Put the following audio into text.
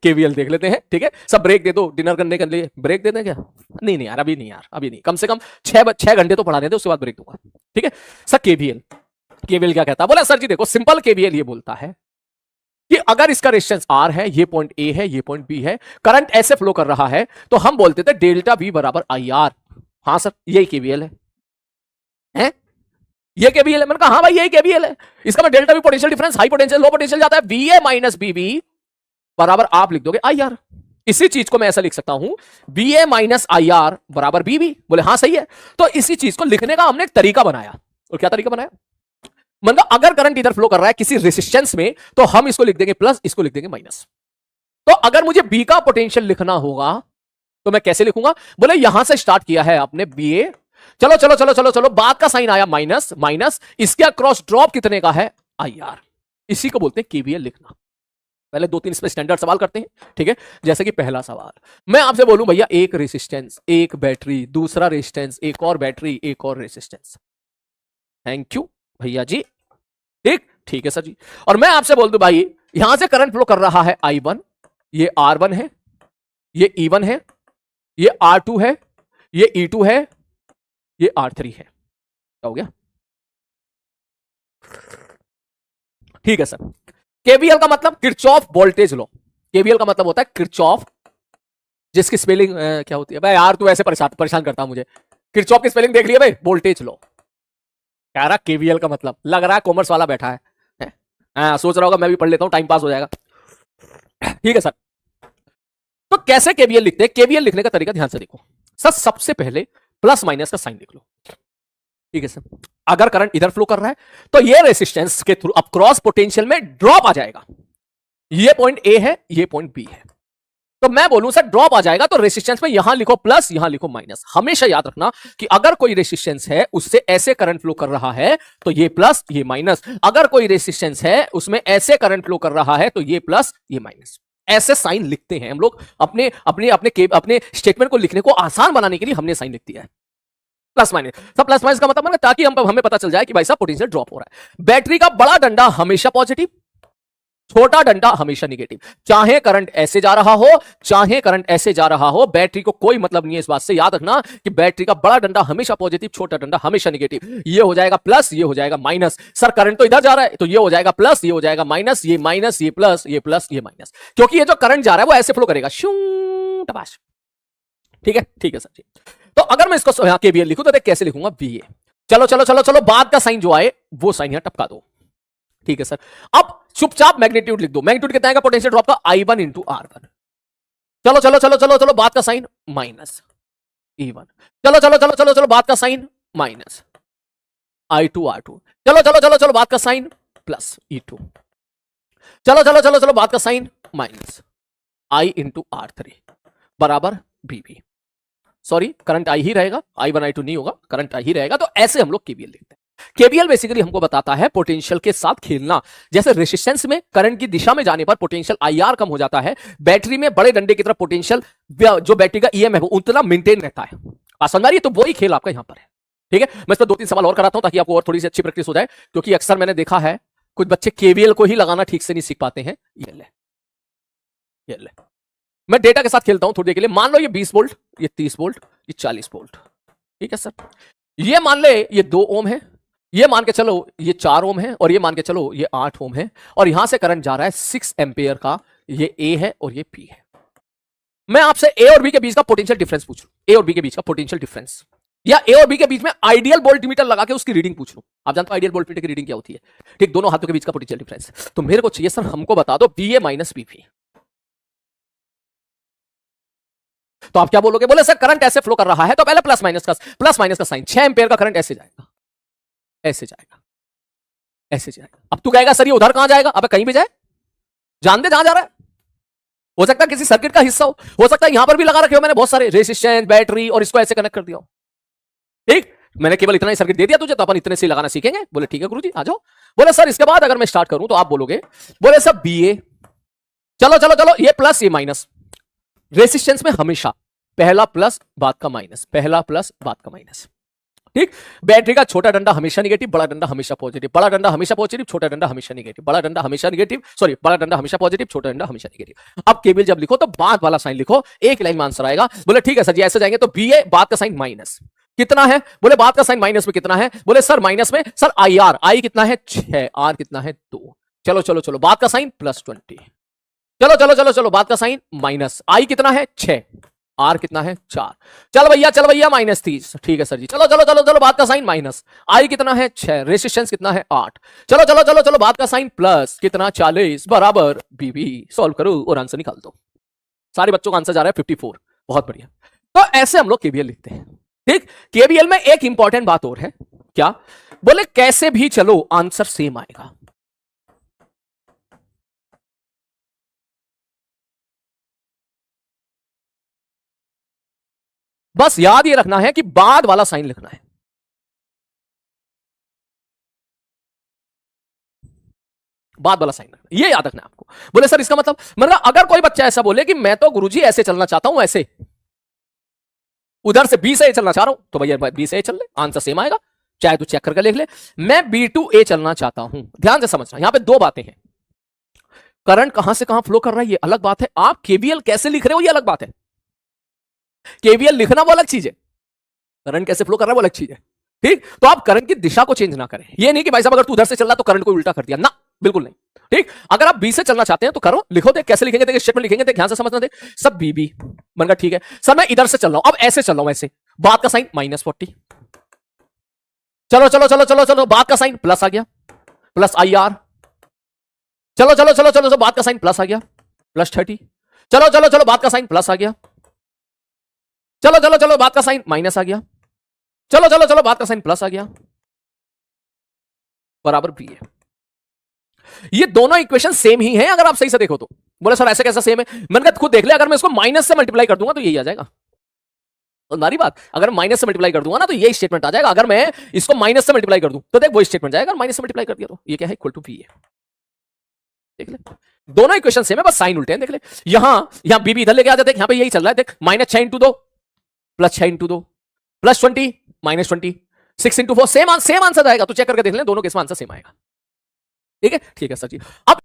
KVL देख लेते हैं, ठीक है। सब ब्रेक दे दो डिनर करने के लिए, ब्रेक दे दें क्या? नहीं नहीं यार, अभी नहीं यार, अभी नहीं, कम से कम 6 घंटे तो पढ़ा देते, उसके बाद ब्रेक दूंगा, ठीक है सर। केवीएल क्या कहता है? बोला सर जी देखो, सिंपल केवीएल ये बोलता है कि अगर इसका रेजिस्टेंस आर है, ये पॉइंट ए है, ये पॉइंट बी है, करंट ऐसे फ्लो कर रहा है, तो हम बोलते थे डेल्टा वी बराबर आई आर। हाँ सर, यही केवीएल है? ये केवीएल है? मैंने कहा हाँ भाई यही केवीएल है। इसका मैं delta V potential difference, high potential low potential जाता है, V A minus B B बराबर आप लिख दोगे आई आर। इसी चीज को मैं ऐसा लिख सकता हूं, B A minus I R बराबर बी बी। बोले हाँ सही है। तो इसी चीज को लिखने का हमने एक तरीका बनाया। और क्या तरीका बनाया? मतलब अगर करंट इधर फ्लो कर रहा है किसी रेजिस्टेंस में, तो हम इसको लिख देंगे प्लस, इसको लिख देंगे माइनस। तो अगर मुझे बी का पोटेंशियल लिखना होगा तो मैं कैसे लिखूंगा? बोले यहां से स्टार्ट किया है आपने बी ए, चलो चलो चलो चलो चलो, बाद का साइन आया माइनस माइनस, इसके क्रॉस ड्रॉप कितने का है? I R. इसी को बोलते हैं केवीएल लिखना। पहले 2-3 इस पे स्टैंडर्ड सवाल करते हैं, ठीक है। जैसे कि पहला सवाल मैं आपसे बोलूं भैया, एक रेजिस्टेंस, एक बैटरी, दूसरा रेजिस्टेंस, एक और बैटरी, एक और रेजिस्टेंस। थैंक यू भैया जी, ठीक है सर जी। और मैं आपसे बोल दूं भाई, यहां से करंट फ्लो कर रहा है I1, ये R1 है, ये E1 है, ये R2 है, ये E2 है, ये R3 है। क्या हो गया? ठीक है सर। केवीएल का मतलब किरचॉफ वोल्टेज लॉ। केवीएल का मतलब होता है किरचॉफ, जिसकी स्पेलिंग क्या होती है भाई? यार तू ऐसे परेशान करता मुझे। किरचॉफ की स्पेलिंग देख लिया भाई, वोल्टेज लॉ। कह रहा केवीएल का मतलब, लग रहा है कॉमर्स वाला बैठा है। सोच रहा होगा मैं भी पढ़ लेता हूं, टाइम पास हो जाएगा। ठीक है सर। तो कैसे केवीएल लिखते हैं? केवीएल लिखने का तरीका ध्यान से देखो सर। सबसे पहले प्लस माइनस का साइन लिख लो, ठीक है सर। अगर करंट इधर फ्लो कर रहा है तो ये रेजिस्टेंस के थ्रू अब क्रॉस पोटेंशियल में ड्रॉप आ जाएगा। ये पॉइंट ए है, ये पॉइंट बी है, तो मैं बोलूं सर ड्रॉप आ जाएगा, तो रेजिस्टेंस में यहां लिखो प्लस, यहां लिखो माइनस। हमेशा याद रखना कि अगर कोई रेजिस्टेंस है उससे ऐसे करंट फ्लो कर रहा है तो ये प्लस, ये माइनस। अगर कोई रेजिस्टेंस है उसमें ऐसे करंट फ्लो कर रहा है तो ये प्लस, ये माइनस। ऐसे साइन लिखते हैं हम लोग अपने अपने अपने अपने स्टेटमेंट को लिखने को आसान बनाने के लिए हमने साइन लिख दिया है प्लस माइनस। सब प्लस माइनस का मतलब ताकि हमें पता चल जाए कि भाई साहब पोटेंशियल ड्रॉप हो रहा है। बैटरी का बड़ा डंडा हमेशा पॉजिटिव, छोटा डंडा हमेशा निगेटिव। चाहे करंट ऐसे जा रहा हो, चाहे करंट ऐसे जा रहा हो, बैटरी को कोई मतलब नहीं है इस बात से। याद रखना कि बैटरी का बड़ा डंडा हमेशा पॉजिटिव, छोटा डंडा हमेशा निगेटिव। ये हो जाएगा प्लस, ये हो जाएगा माइनस। सर करंट तो इधर जा रहा है तो ये हो जाएगा प्लस, ये हो जाएगा माइनस, ये माइनस, ये प्लस, ये प्लस, ये माइनस। क्योंकि ये जो करंट जा रहा है वो ऐसे फ्लो करेगा, शू टपाश। ठीक है सर जी। तो अगर मैं इसको यहां केवीएल लिखूं तो देख कैसे लिखूंगा, वीए। चलो चलो चलो चलो, बाद का साइन जो आए वो साइन यहां टपका दो, ठीक है सर। अब चुपचाप मैग्नीट्यूड लिख दो। मैग्नीट्यूड कितना आएगा पोटेंशियल ड्रॉप का? I1 into R1। चलो चलो चलो चलो चलो, बाद का साइन माइनस E1। चलो चलो चलो चलो चलो, बाद का साइन माइनस I2 R2। चलो चलो चलो चलो, बाद का साइन प्लस E2। चलो चलो चलो चलो, बाद का sign minus I into R3 बराबर BB। सॉरी, करंट I ही रहेगा, I1 I2 नहीं होगा, करंट I ही रहेगा। तो ऐसे हम लोग केवीएल लिखते हैं। केवीएल बेसिकली हमको बताता है पोटेंशियल के साथ खेलना। जैसे रेजिस्टेंस में करंट की दिशा में जाने पर पोटेंशियल IR कम हो जाता है, बैटरी में बड़े डंडे की तरफ पोटेंशियल जो बैटरी का EMF है उतना मेंटेन रहता है। समझ आ रही है? तो वही खेल आपका यहां पर है, ठीक है। मैं इस पर 2-3 सवाल और कराता हूं ताकि आपको और थोड़ी सी अच्छी प्रैक्टिस हो जाए, क्योंकि अक्सर मैंने देखा है कुछ बच्चे केवीएल को ही लगाना ठीक से नहीं सीख पाते हैं। ये ले मैं डेटा के साथ खेलता हूं थोड़ी देर के लिए। मान लो ये 20 वोल्ट, ये 30 वोल्ट, ये 40 वोल्ट, ठीक है सर। ये मान ले ये 2 ओम है, ये मान के चलो ये 4 ओम है, और ये मान के चलो ये 8 ओम है, और यहां से करंट जा रहा है 6 एम्पियर का। ये ए है और ये पी है। मैं आपसे ए और बी के बीच का पोटेंशियल डिफरेंस पूछ लूं, ए और बी के बीच का पोटेंशियल डिफरेंस, या ए और बी के बीच में आइडियल वोल्टमीटर लगा के उसकी रीडिंग पूछ लूं। आप जानते हो आइडियल वोल्टमीटर की रीडिंग क्या होती है? ठीक, दोनों हाथों के बीच का पोटेंशियल डिफरेंस। तो मेरे को चाहिए सर, हमको बता दो वीए माइनस वीपी। तो आप क्या बोलोगे? बोले सर करंट ऐसे फ्लो कर रहा है तो पहले प्लस माइनस का साइन, 6 एम्पियर का करंट ऐसे जाएगा, ऐसे जाएगा, ऐसे जाएगा। अब तू कहेगा सर ये उधर कहां जाएगा? अबे कहीं भी जाए, जान दे जहां जा रहा है। हो सकता है किसी सर्किट का हिस्सा हो सकता है यहां पर भी लगा रखे हो मैंने बहुत सारे रेजिस्टेंस, बैटरी, और इसको ऐसे कनेक्ट कर दिया हो। ठीक, मैंने केवल इतना ही सर्किट दे दिया तुझे, तो अपन इतने से लगाना सीखेंगे। बोले ठीक है गुरुजी आ जाओ। बोले सर इसके बाद अगर मैं स्टार्ट करूं तो आप बोलोगे, बोले सर बीए, चलो चलो चलो, ये प्लस ये माइनस। रेजिस्टेंस में हमेशा पहला प्लस बाद का माइनस, पहला प्लस बाद का माइनस। ठीक, बैटरी का छोटा डंडा हमेशा निगेटिव, बड़ा डंडा हमेशा पॉजिटिव, बड़ा डंडा हमेशा पॉजिटिव, छोटा डंडा हमेशा निगेटिव, बड़ा डंडा हमेशा निगेटिव, सॉरी बड़ा डंडा हमेशा पॉजिटिव, छोटा डंडा हमेशा निगेटिव। अब केवीएल जब लिखो तो बाद वाला साइन लिखो, एक लाइन में आंसर आएगा। बोले ठीक है सर जी, ऐसे जाएंगे तो बी ए, बाद का साइन माइनस कितना है, बोले बाद का साइन माइनस में कितना है, बोले सर माइनस में सर आई आर, आई कितना है 6, आर कितना है 2, चलो चलो चलो बाद का साइन +20, चलो चलो चलो चलो बाद का साइन माइनस, आई कितना है 6, आर कितना है 4, चल भैया -30, ठीक है सर जी, चलो चलो चलो चलो बाद का साइन माइनस, आई कितना है 6, रेजिस्टेंस कितना है 8, चलो चलो चलो चलो बाद का साइन प्लस कितना 40 बराबर बीबी। सॉल्व करो और आंसर निकाल दो। सारे बच्चों का आंसर जा रहा है 54, बहुत बढ़िया। तो ऐसे हम लोग केवीएल लिखते हैं। ठीक, केवीएल में एक इंपॉर्टेंट बात और है, क्या, बोले कैसे भी चलो आंसर सेम आएगा। बस याद ये रखना है कि बाद वाला साइन लिखना है, बाद वाला साइन लिखना, ये याद रखना है आपको। बोले सर इसका मतलब अगर कोई बच्चा ऐसा बोले कि मैं तो गुरुजी ऐसे चलना चाहता हूं, ऐसे उधर से बी से ए चलना चाह रहा हूं, तो भैया बी से ए चल ले, आंसर सेम आएगा, चाहे तू चेक करके लिख ले। मैं बी टू ए चलना चाहता हूं, ध्यान से समझना, यहां पे दो बातें हैं, करंट कहां से कहां फ्लो कर रहा है ये अलग बात है, आप केवीएल कैसे लिख रहे हो ये अलग बात है। केवीएल लिखना वो अलग चीज है, करंट कैसे फ्लो कर रहा है वो अलग चीज है। ठीक, तो आप करंट की दिशा को चेंज ना करें, ये नहीं कि भाई साहब अगर तू उधर से चल रहा तो करंट को उल्टा कर दिया ना, बिल्कुल नहीं। ठीक, अगर आप बी से चलना चाहते हैं तो करो, लिखो, देख कैसे लिखेंगे, देख स्टेटमेंट लिखेंगे, देख ध्यान से समझना, देख सब बी बी बनकर, ठीक है सर मैं इधर से चल रहा हूं, अब ऐसे चल रहा हूं, ऐसे बाद का साइन -40, चलो चलो चलो चलो चलो बाद का साइन प्लस आ गया, प्लस आई आर, चलो चलो चलो चलो बाद का साइन प्लस आ गया, +30, चलो चलो चलो बाद का साइन प्लस आ गया, चलो चलो चलो बाद का साइन माइनस आ गया, चलो चलो चलो बाद का साइन प्लस आ गया, बराबर बी है। ये दोनों इक्वेशन सेम ही हैं अगर आप सही से देखो तो। बोले सर ऐसे कैसा सेम है, मैंने कहा खुद देख ले, अगर मैं इसको माइनस से मल्टीप्लाई कर दूंगा तो यही आ जाएगा, तो नारी बात, अगर माइनस से मल्टीप्लाई कर दूंगा ना तो ये स्टेटमेंट आ जाएगा, अगर मैं इसको माइनस से मल्टीप्लाई कर दूं तो देख वो स्टेटमेंट जाएगा, माइनस से मल्टीप्लाई कर दिया तो ये क्या है, इक्वल टू बी है। देख ले दोनों इक्वेशन सेम है, बस साइन उल्टे हैं, देख ले यहां बी भी इधर लेके आ जाते, यहां पे यही चल रहा है, देख -6 × 2 +6 × 2 +20 -20 6 × 4 सेम आंसर आएगा, तो चेक करके देख ले, दोनों केस में आंसर सेम आएगा। ठीक है सर जी। अब